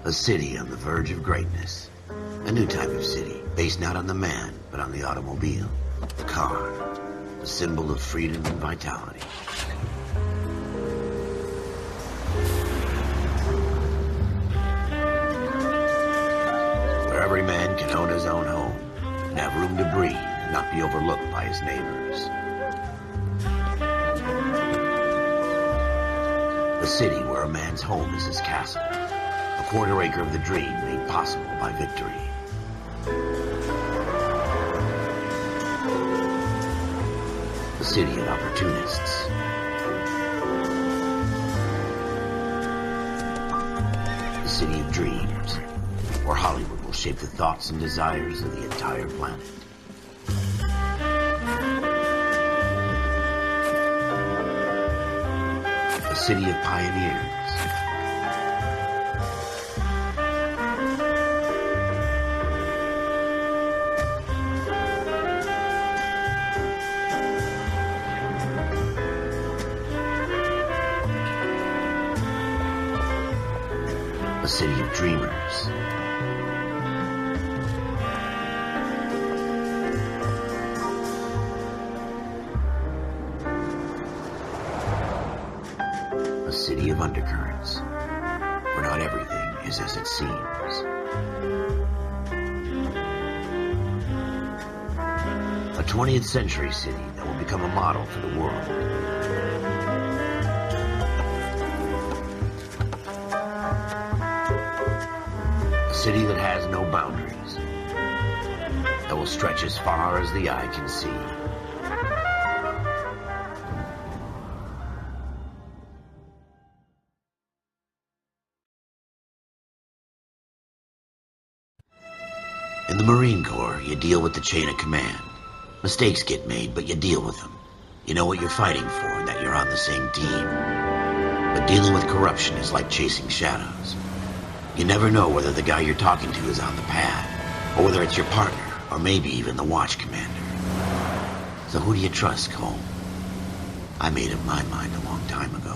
A city on the verge of greatness. A new type of city, based not on the man, but on the automobile. The car. A symbol of freedom and vitality. Where every man can own his own home, and have room to breathe, and not be overlooked by his neighbors. A city where a man's home is his castle. A quarter acre of the dream made possible by victory. A city of opportunists. A city of dreams, where Hollywood will shape the thoughts and desires of the entire planet. A city of pioneers. A city of dreamers. A city of undercurrents, where not everything is as it seems. A 20th century city that will become a model for the world. A city that has no boundaries, that will stretch as far as the eye can see. In the Marine Corps, you deal with the chain of command. Mistakes get made, but you deal with them. You know what you're fighting for and that you're on the same team. But dealing with corruption is like chasing shadows. You never know whether the guy you're talking to is on the pad, or whether it's your partner, or maybe even the watch commander. So who do you trust, Cole? I made up my mind a long time ago.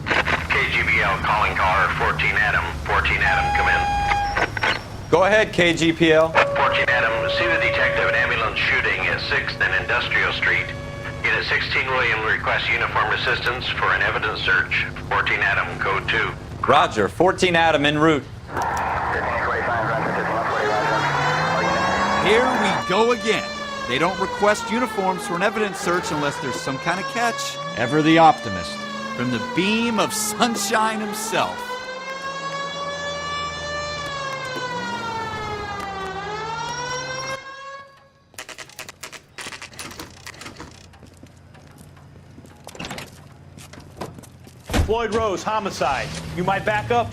KGBL calling caller 14 Adam. 14 Adam, come in. Go ahead, KGPL. 14 Adam, see the detective at ambulance shooting at 6th and Industrial Street. Unit 16 William requests uniformed assistance for an evidence search. 14 Adam, code 2. Roger, 14 Adam en route. Here we go again. They don't request uniforms for an evidence search unless there's some kind of catch. Ever the optimist. From the beam of sunshine himself. Floyd Rose, homicide. You might back up?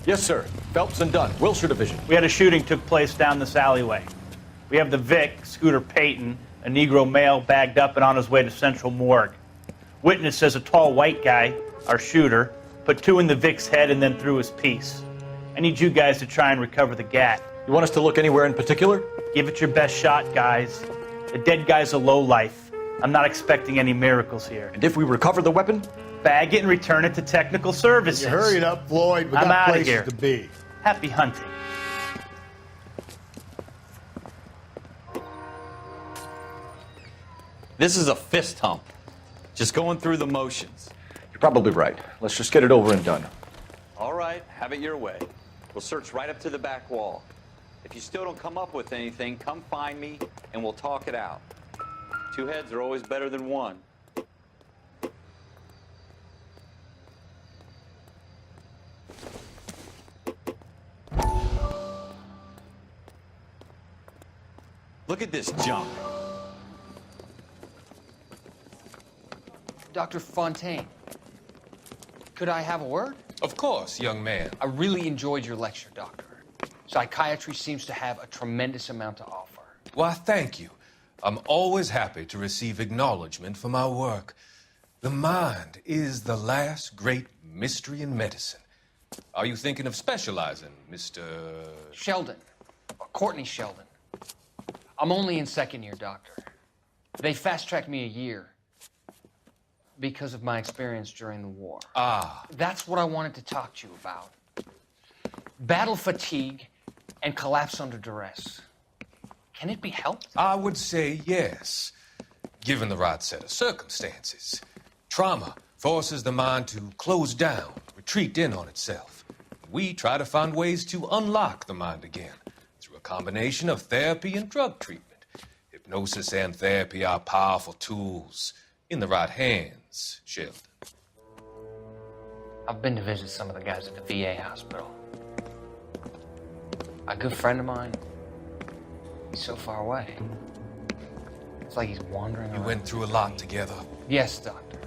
Yes, sir. Phelps and Dunn, Wilshire Division. We had a shooting took place down this alleyway. We have the Vic, Scooter Payton, a Negro male bagged up and on his way to Central Morgue. Witness says a tall white guy, our shooter, put 2 in the Vic's head and then threw his piece. I need you guys to try and recover the gat. You want us to look anywhere in particular? Give it your best shot, guys. The dead guy's a lowlife. I'm not expecting any miracles here. And if we recover the weapon? Bag it and return it to technical services. You hurry up, Floyd. We I'm got outta places here. to be. Happy hunting. This is a fist hump. Just going through the motions. You're probably right. Let's just get it over and done. All right, have it your way. We'll search right up to the back wall. If you still don't come up with anything, come find me and we'll talk it out. 2 heads are always better than 1. Look at this junk. Dr. Fontaine, could I have a word? Of course, young man. I really enjoyed your lecture, Doctor. Psychiatry seems to have a tremendous amount to offer. Why, thank you. I'm always happy to receive acknowledgement for my work. The mind is the last great mystery in medicine. Are you thinking of specializing, Mr. Sheldon, or Courtney Sheldon. I'm only in 2nd year, Doctor. They fast-tracked me a year because of my experience during the war. Ah. That's what I wanted to talk to you about. battle fatigue, and collapse under duress. Can it be helped? I would say yes, given the right set of circumstances. Trauma forces the mind to close down, retreat in on itself. We try to find ways to unlock the mind again through a combination of therapy and drug treatment. Hypnosis and therapy are powerful tools in the right hands, Sheldon. I've been to visit some of the guys at the VA hospital. A good friend of mine, he's so far away. It's like he's wandering You around. went through a lot together. Yes, Doctor.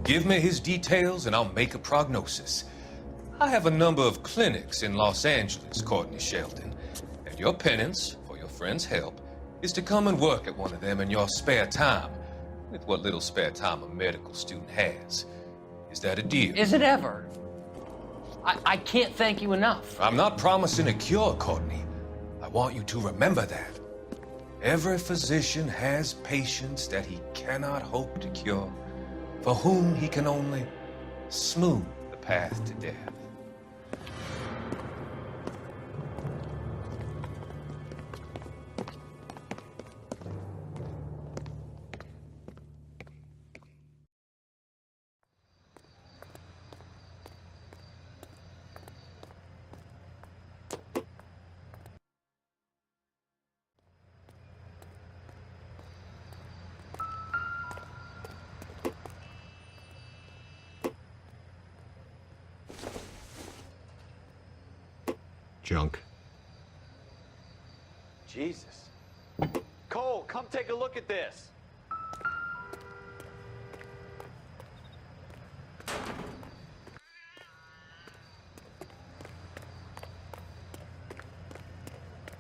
Give me his details and I'll make a prognosis. I have a number of clinics in Los Angeles, Courtney Sheldon, and your penance, for your friend's help, is to come and work at one of them in your spare time, with what little spare time a medical student has. Is that a deal? Is it ever? I can't thank you enough. I'm not promising a cure, Courtney. I want you to remember that. Every physician has patients that he cannot hope to cure, for whom he can only smooth the path to death. Junk. Jesus. Cole, come take a look at this.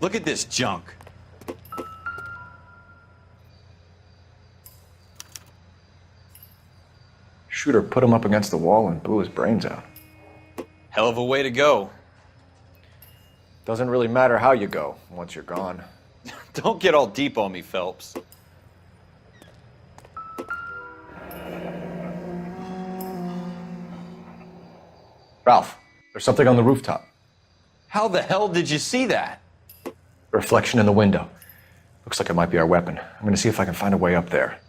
Look at this junk. Shooter put him up against the wall and blew his brains out. Hell of a way to go. Doesn't really matter how you go once you're gone. Don't get all deep on me, Phelps. Ralph, there's something on the rooftop. How the hell did you see that? A reflection in the window. Looks like it might be our weapon. I'm gonna see if I can find a way up there.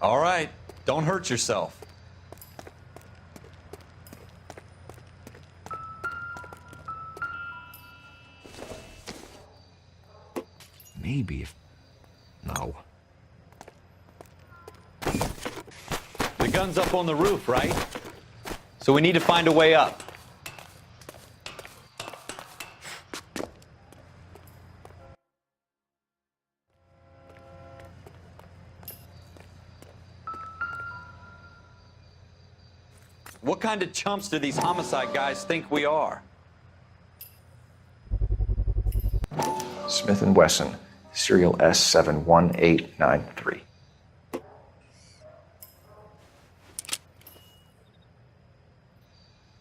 All right, don't hurt yourself. Maybe if... No. The gun's up on the roof, right? So we need to find a way up. What kind of chumps do these homicide guys think we are? Smith & Wesson, serial S71893.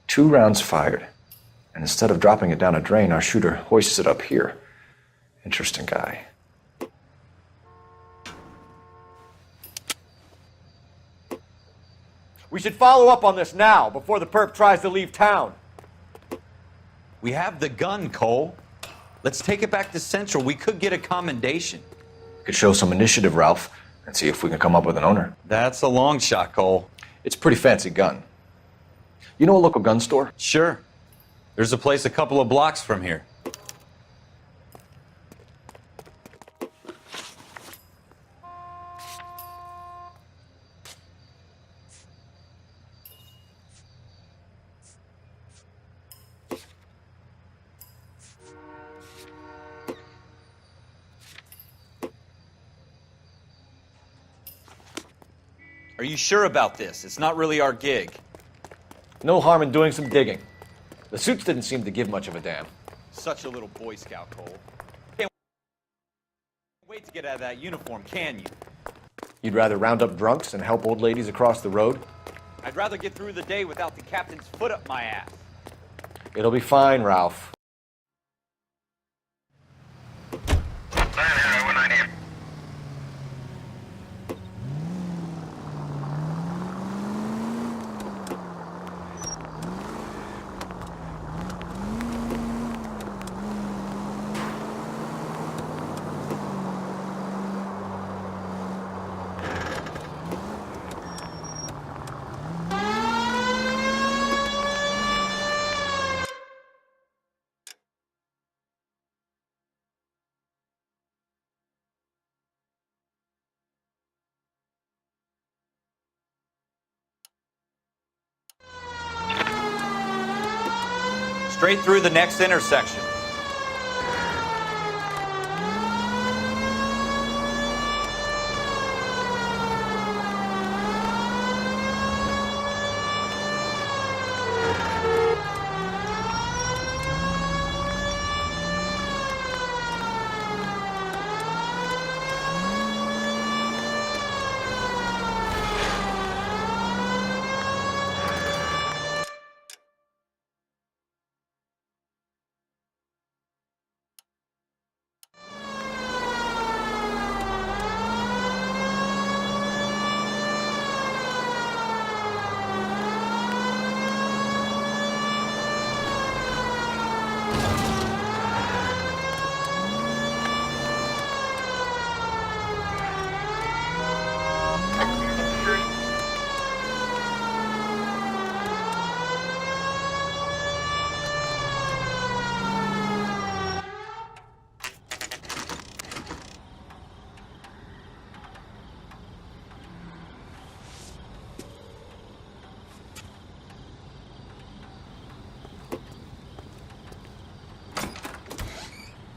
Two rounds fired, and instead of dropping it down a drain, our shooter hoists it up here. Interesting guy. We should follow up on this now, before the perp tries to leave town. We have the gun, Cole. Let's take it back to Central. We could get a commendation. Could show some initiative, Ralph, and see if we can come up with an owner. That's a long shot, Cole. It's a pretty fancy gun. You know a local gun store? Sure. There's a place a couple of blocks from here. Are you sure about this? It's not really our gig. No harm in doing some digging. The suits didn't seem to give much of a damn. Such a little Boy Scout, Cole. Can't wait to get out of that uniform, can you? You'd rather round up drunks and help old ladies across the road? I'd rather get through the day without the captain's foot up my ass. It'll be fine, Ralph. Straight through the next intersection.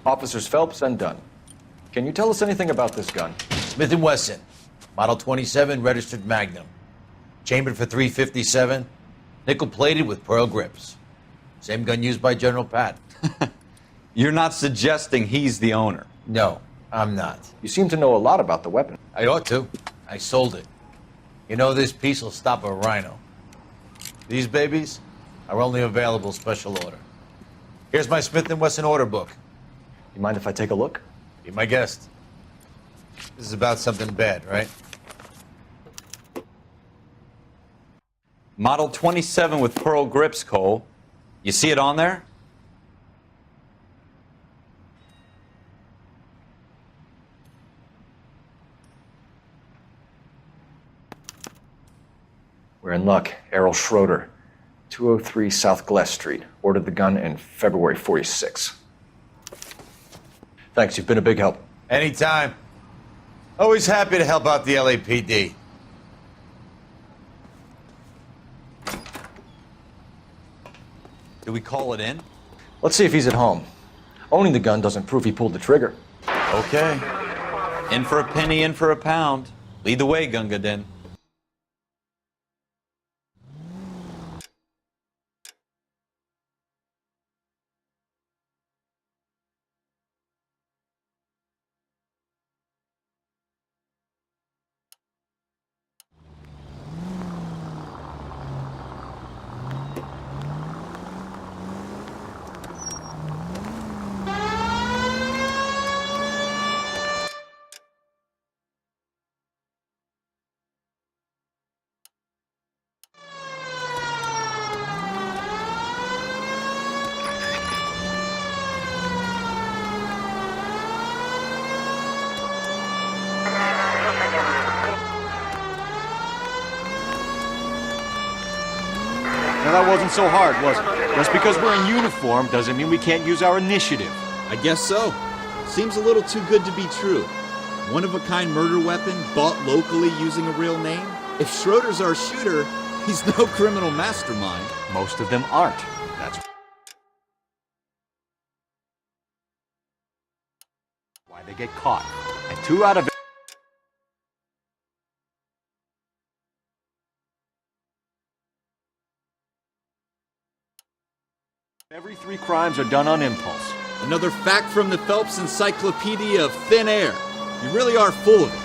Officers Phelps and Dunn. Can you tell us anything about this gun? Smith & Wesson, Model 27, registered Magnum. Chambered for .357, nickel-plated with pearl grips. Same gun used by General Patton. You're not suggesting he's the owner? No, I'm not. You seem to know a lot about the weapon. I ought to. I sold it. You know, this piece will stop a rhino. These babies are only available special order. Here's my Smith & Wesson order book. You mind if I take a look? Be my guest. This is about something bad, right? Model 27 with pearl grips, Cole. You see it on there? We're in luck. Errol Schroeder, 203 South Glass Street. Ordered the gun in February '46. Thanks, you've been a big help. Anytime. Always happy to help out the LAPD. Do we call it in? Let's see if he's at home. Owning the gun doesn't prove he pulled the trigger. Okay. In for a penny, in for a pound. Lead the way, Gunga Din. Now that wasn't so hard, was it? Just because we're in uniform doesn't mean we can't use our initiative. I guess so. Seems a little too good to be true. One-of-a-kind murder weapon bought locally using a real name? If Schroeder's our shooter, he's no criminal mastermind. Most of them aren't. That's why they get caught. And 2 out of every 3 crimes are done on impulse. Another fact from the Phelps Encyclopedia of Thin Air. You really are full of it.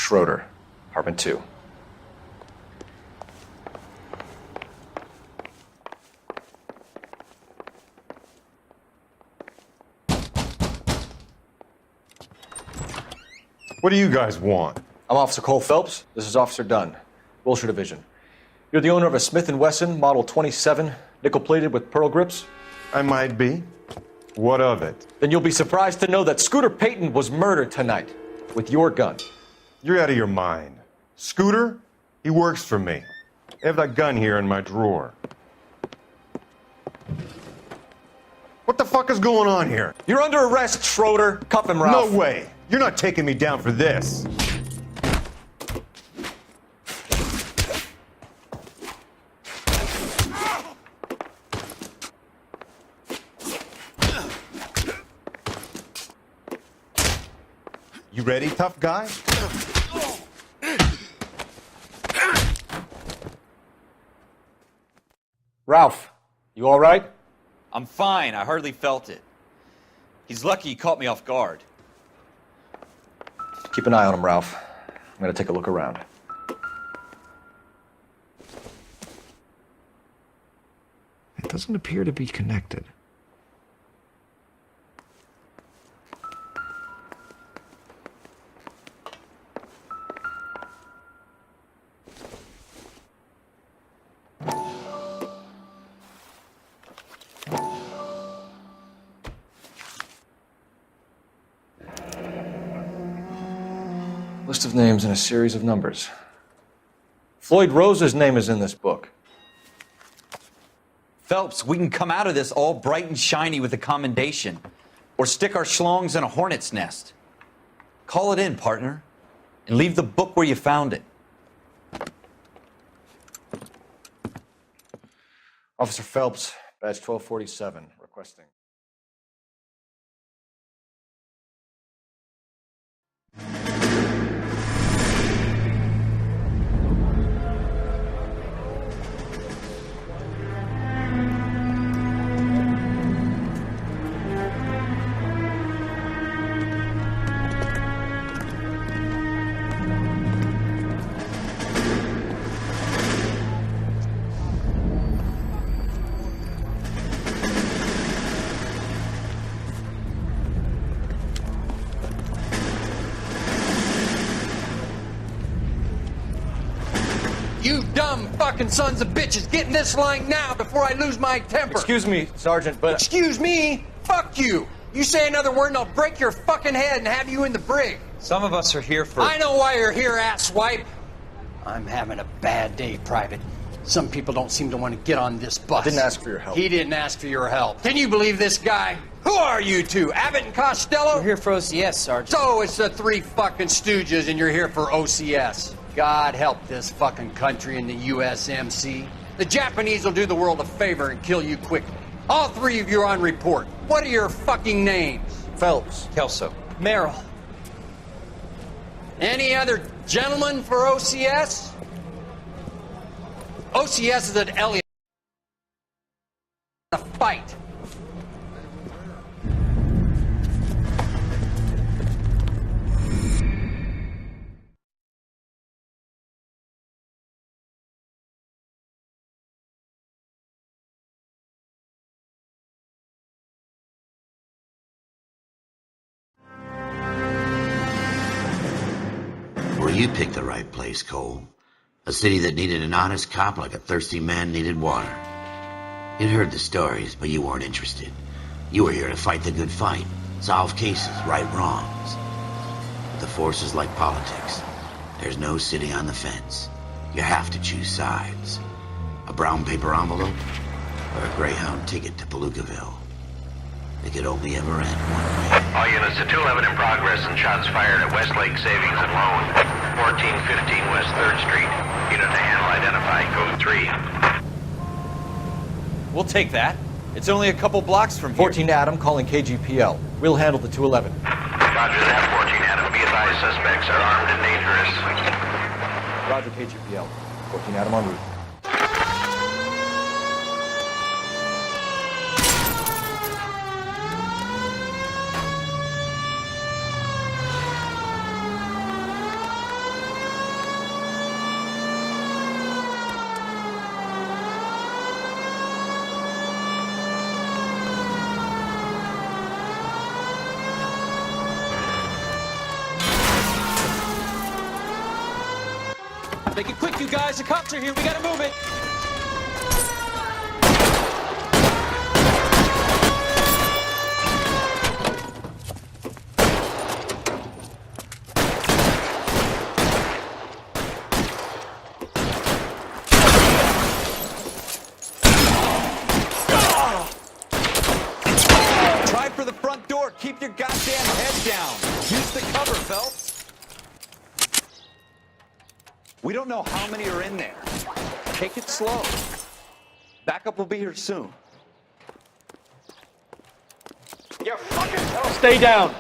Schroeder, apartment 2. What do you guys want? I'm Officer Cole Phelps. This is Officer Dunn, Wilshire Division. You're the owner of a Smith & Wesson Model 27, nickel-plated with pearl grips? I might be. What of it? Then you'll be surprised to know that Scooter Payton was murdered tonight with your gun. You're out of your mind. Scooter? He works for me. I have that gun here in my drawer. What the fuck is going on here? You're under arrest, Schroeder. Cuff him, Ralph. No way. You're not taking me down for this. You ready, tough guy? Ralph, you all right? I'm fine. I hardly felt it. He's lucky he caught me off guard. Keep an eye on him, Ralph. I'm gonna take a look around. It doesn't appear to be connected. List of names and a series of numbers. Floyd Rose's name is in this book. Phelps, we can come out of this all bright and shiny with a commendation. Or stick our schlongs in a hornet's nest. Call it in, partner. And leave the book where you found it. Officer Phelps, badge 1247, requesting. You dumb fucking sons of bitches, get in this line now before I lose my temper. Excuse me, Sergeant, but... Excuse me? Fuck you. You say another word and I'll break your fucking head and have you in the brig. Some of us are here for... I know why you're here, asswipe. I'm having a bad day, Private. Some people don't seem to want to get on this bus. Didn't ask for your help. He didn't ask for your help. Can you believe this guy? Who are you two? Abbott and Costello? We're here for OCS, Sergeant. So it's the three fucking stooges and you're here for OCS. God help this fucking country and the USMC. The Japanese will do the world a favor and kill you quickly. All three of you are on report. What are your fucking names? Phelps. Kelso. Merrill. Any other gentlemen for OCS? OCS is at Elliot. A fight. Well, you picked the right place, Cole. A city that needed an honest cop like a thirsty man needed water. You'd heard the stories, but you weren't interested. You were here to fight the good fight, solve cases, right wrongs. But the force is like politics. There's no sitting on the fence. You have to choose sides. A brown paper envelope or a Greyhound ticket to Palookaville. It could only ever end one way. All units to 211 in progress and shots fired at Westlake Savings and Loan, 1415 West 3rd Street. Unit to handle identified, code 3. We'll take that. It's only a couple blocks from here. 14 Adam calling KGPL. We'll handle the 211. Roger that, 14 Adam. Be advised, suspects are armed and dangerous. Roger, KGPL. 14 Adam en route. Make it quick, you guys. The cops are here. We gotta move it. Try for the front door. Keep your goddamn head down. Use the cover, Phelps. We don't know how many are in there. Take it slow. Backup will be here soon. You fucking stay down.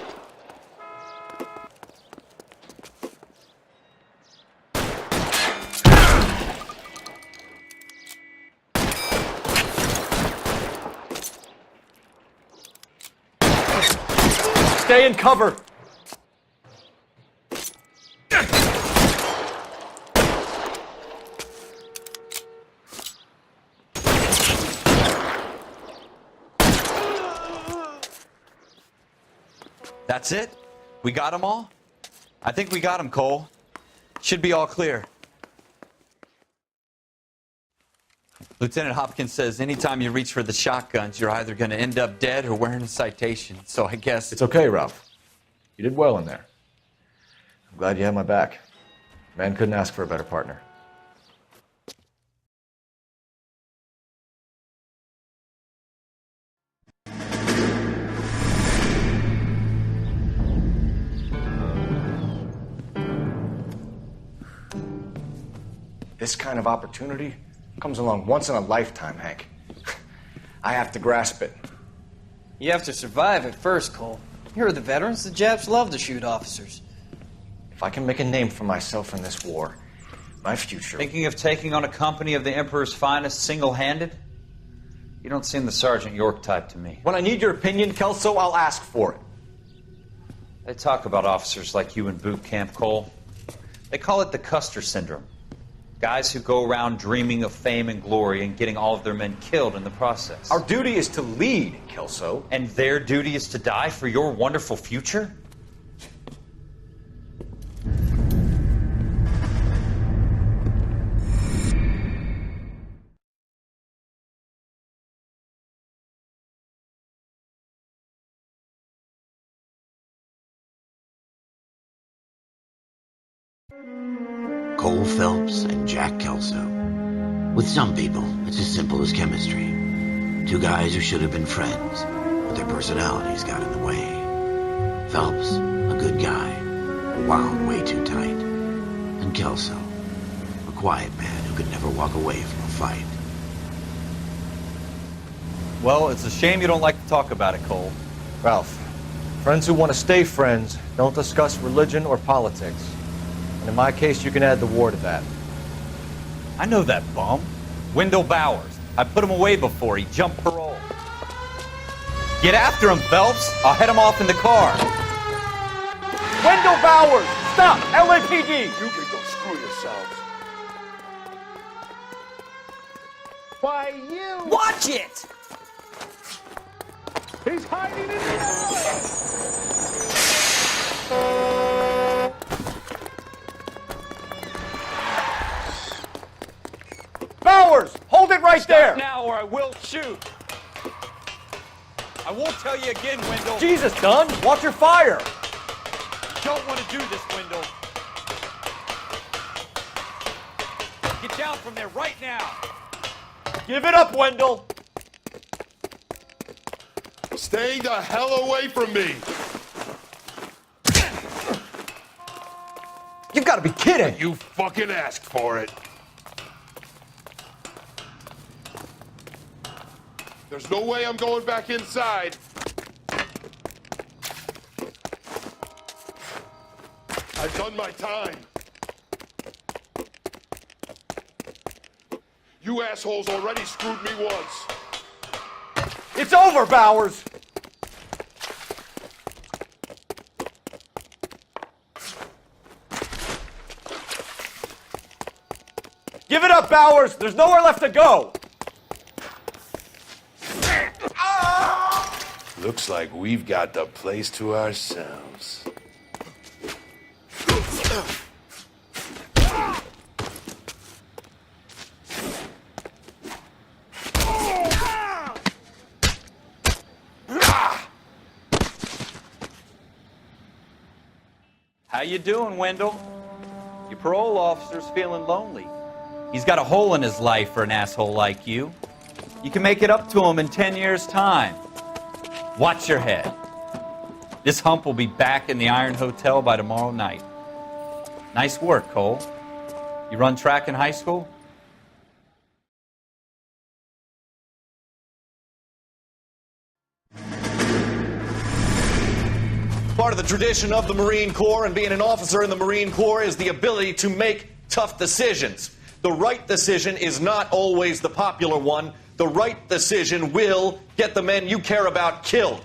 Stay in cover. That's it? We got them all? I think we got them, Cole. Should be all clear. Lieutenant Hopkins says anytime you reach for the shotguns, you're either going to end up dead or wearing a citation. So I guess... It's okay, Ralph. You did well in there. I'm glad you had my back. Man couldn't ask for a better partner. This kind of opportunity comes along once in a lifetime, Hank. I have to grasp it. You have to survive it first, Cole. Here are the veterans. The Japs love to shoot officers. If I can make a name for myself in this war, my future... Thinking of taking on a company of the Emperor's finest single-handed? You don't seem the Sergeant York type to me. When I need your opinion, Kelso, I'll ask for it. They talk about officers like you in boot camp, Cole. They call it the Custer Syndrome. Guys who go around dreaming of fame and glory and getting all of their men killed in the process. Our duty is to lead, Kelso. And their duty is to die for your wonderful future? Cole Phelps and Jack Kelso. With some people, it's as simple as chemistry. Two guys who should have been friends, but their personalities got in the way. Phelps, a good guy, wound way too tight. And Kelso, a quiet man who could never walk away from a fight. Well, it's a shame you don't like to talk about it, Cole. Ralph, friends who want to stay friends don't discuss religion or politics. And in my case, you can add the war to that. I know that bum. Wendell Bowers. I put him away before. He jumped parole. Get after him, Phelps. I'll head him off in the car. Wendell Bowers! Stop! LAPD! You can go screw yourselves. Why, you... Watch it! He's hiding in the alley! Bowers! Hold it right there! Now or I will shoot. I won't tell you again, Wendell. Jesus, Dunn! Watch your fire! Don't want to do this, Wendell. Get down from there right now. Give it up, Wendell! Stay the hell away from me! You've got to be kidding! You fucking asked for it. There's no way I'm going back inside. I've done my time. You assholes already screwed me once. It's over, Bowers! Give it up, Bowers! There's nowhere left to go! Looks like we've got the place to ourselves. How you doing, Wendell? Your parole officer's feeling lonely. He's got a hole in his life for an asshole like you. You can make it up to him in 10 years' time. Watch your head. This hump will be back in the Iron Hotel by tomorrow night. Nice work, Cole. You run track in high school? Part of the tradition of the Marine Corps and being an officer in the Marine Corps is the ability to make tough decisions. The right decision is not always the popular one. The right decision will get the men you care about killed.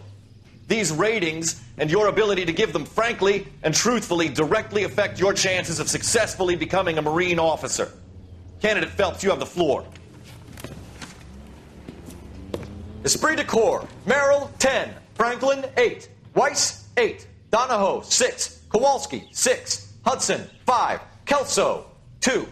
These ratings and your ability to give them frankly and truthfully directly affect your chances of successfully becoming a Marine officer. Candidate Phelps, you have the floor. Esprit de Corps, Merrill, 10. Franklin, 8. Weiss, 8. Donahoe, 6. Kowalski, 6. Hudson, 5. Kelso, 2.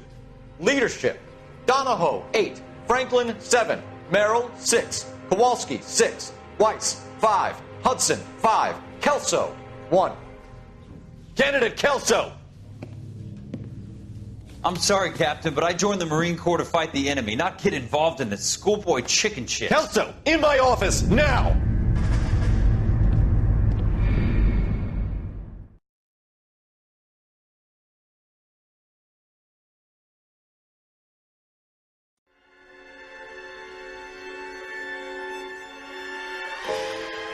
Leadership, Donahoe, 8. Franklin, 7. Merrill, 6. Kowalski, 6. Weiss, 5. Hudson, 5. Kelso, 1. Candidate Kelso! I'm sorry, Captain, but I joined the Marine Corps to fight the enemy, not get involved in this schoolboy chicken shit. Kelso, in my office, now!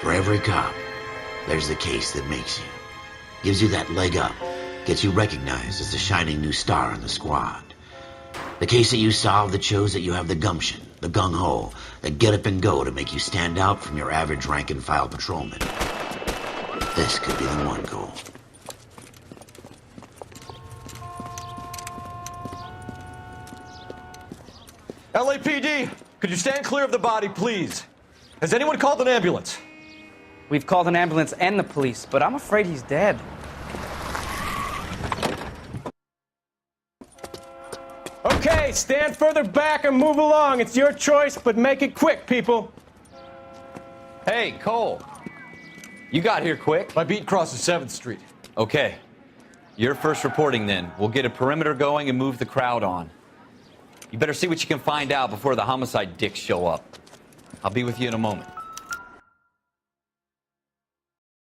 For every cop, there's the case that makes you. Gives you that leg up. Gets you recognized as the shining new star in the squad. The case that you solve that shows that you have the gumption, the gung-ho, the get up and go to make you stand out from your average rank-and-file patrolman. This could be the one, Cole. LAPD, could you stand clear of the body, please? Has anyone called an ambulance? We've called an ambulance and the police, but I'm afraid he's dead. Okay, stand further back and move along. It's your choice, but make it quick, people. Hey, Cole. You got here quick. My beat crosses 7th Street. Okay. You're first reporting then. We'll get a perimeter going and move the crowd on. You better see what you can find out before the homicide dicks show up. I'll be with you in a moment.